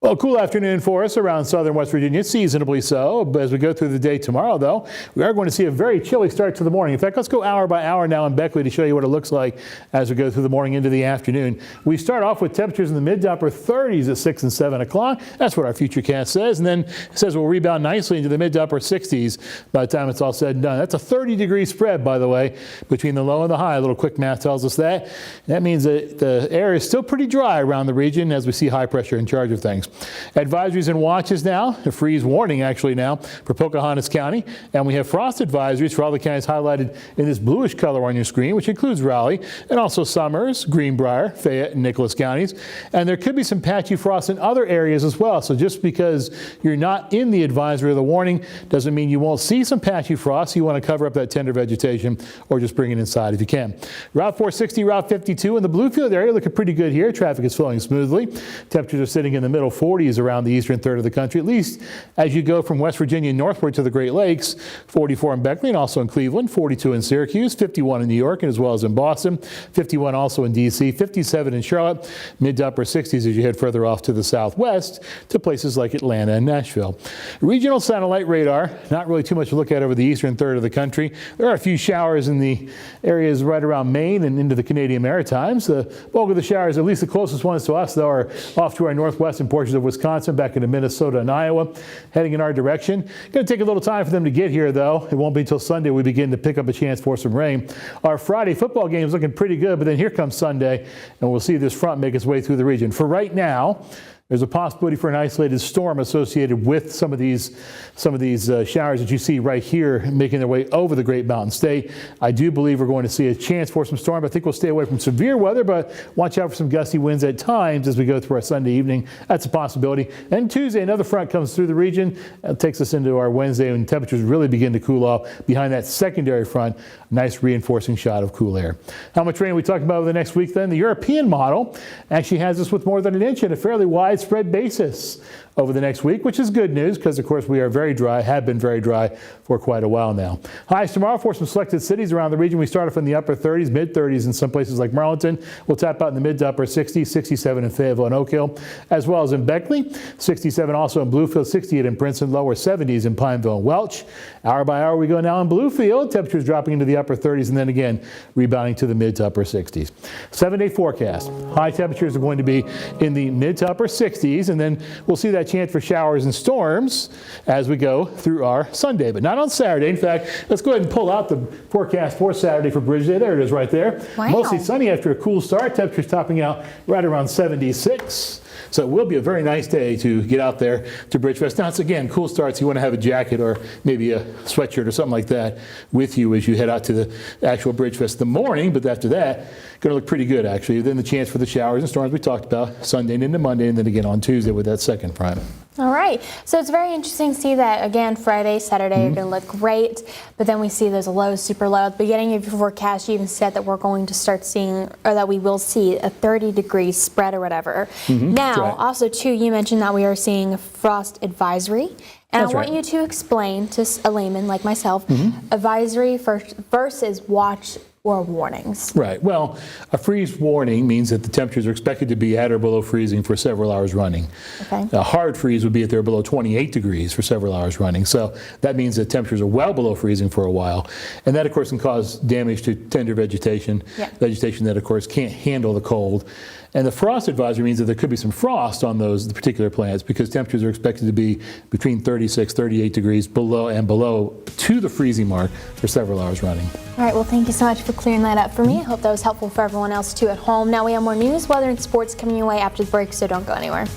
Well, cool afternoon for us around southern West Virginia, seasonably so. But as we go through the day tomorrow, though, we are going to see a very chilly start to the morning. In fact, let's go hour by hour now in Beckley to show you what it looks like as we go through the morning into the afternoon. We start off with temperatures in the mid to upper 30s at 6 and 7 o'clock. That's what our futurecast says. And then it says we'll rebound nicely into the mid to upper 60s by the time it's all said and done. That's a 30-degree spread, by the way, between the low and the high. A little quick math tells us that. That means that the air is still pretty dry around the region as we see high pressure in charge of things. Advisories and watches now, a freeze warning actually now for Pocahontas County, and we have frost advisories for all the counties highlighted in this bluish color on your screen, which includes Raleigh and also Summers, Greenbrier, Fayette, and Nicholas counties. And there could be some patchy frost in other areas as well. So just because you're not in the advisory or the warning doesn't mean you won't see some patchy frost. You want to cover up that tender vegetation or just bring it inside if you can. Route 460, Route 52 in the Bluefield area looking pretty good here. Traffic is flowing smoothly. Temperatures are sitting in the middle 40s around the eastern third of the country, at least as you go from West Virginia northward to the Great Lakes. 44 in Beckley and also in Cleveland, 42 in Syracuse, 51 in New York and as well as in Boston, 51 also in D.C., 57 in Charlotte, mid to upper 60s as you head further off to the southwest to places like Atlanta and Nashville. Regional satellite radar, not really too much to look at over the eastern third of the country. There are a few showers in the areas right around Maine and into the Canadian Maritimes. The bulk of the showers, at least the closest ones to us, though, are off to our northwestern portions of Wisconsin, back into Minnesota and Iowa, heading in our direction. Going to take a little time for them to get here, though. It won't be until Sunday we begin to pick up a chance for some rain. Our Friday football game is looking pretty good, but then here comes Sunday, and we'll see this front make its way through the region. For right now, there's a possibility for an isolated storm associated with some of these showers that you see right here making their way over the Great Mountain State. I do believe we're going to see a chance for some storm. I think we'll stay away from severe weather, but watch out for some gusty winds at times as we go through our Sunday evening. That's a possibility. And Tuesday, another front comes through the region. That takes us into our Wednesday when temperatures really begin to cool off. Behind that secondary front, nice reinforcing shot of cool air. How much rain are we talking about over the next week then? The European model actually has us with more than an inch at a fairly widespread basis over the next week, which is good news because, of course, we are very dry, have been very dry for quite a while now. Highs tomorrow for some selected cities around the region. We start off in the upper 30s, mid 30s in some places like Marlton. We'll tap out in the mid to upper 60s, 67 in Fayetteville and Oak Hill, as well as in Beckley, 67 also in Bluefield, 68 in Princeton, lower 70s in Pineville and Welch. Hour by hour we go now in Bluefield, temperatures dropping into the upper 30s and then again rebounding to the mid to upper 60s. 7-day forecast. High temperatures are going to be in the mid to upper 60s, and then we'll see that chance for showers and storms as we go through our Sunday, but not on Saturday. In fact, let's go ahead and pull out the forecast for Saturday for Bridge Day. There it is right there. Wow. Mostly sunny after a cool start. Temperatures topping out right around 76. So it will be a very nice day to get out there to Bridgefest. Now, it's again, cool starts. You want to have a jacket or maybe a sweatshirt or something like that with you as you head out to the actual Bridgefest in the morning. But after that, going to look pretty good, actually. Then the chance for the showers and storms we talked about Sunday and into Monday, and then again on Tuesday with that second front. All right. So it's very interesting to see that, again, Friday, Saturday are going to look great, but then we see those lows, super low. At the beginning of your forecast, you even said that we're going to start seeing, or that we will see a 30-degree spread or whatever. Now, right. Also, too, you mentioned that we are seeing a frost advisory. And That's I want right. you to explain to a layman like myself, advisory versus watch or warnings. Right. Well, a freeze warning means that the temperatures are expected to be at or below freezing for several hours running. Okay. A hard freeze would be if they're below 28 degrees for several hours running. So that means that temperatures are well below freezing for a while. And that, of course, can cause damage to tender vegetation, vegetation that, of course, can't handle the cold. And the frost advisory means that there could be some frost on those particular plants because temperatures are expected to be between 36, 38 degrees below to the freezing mark for several hours running. All right, well, thank you so much for clearing that up for me. I hope that was helpful for everyone else, too, at home. Now we have more news, weather, and sports coming your way after the break, so don't go anywhere.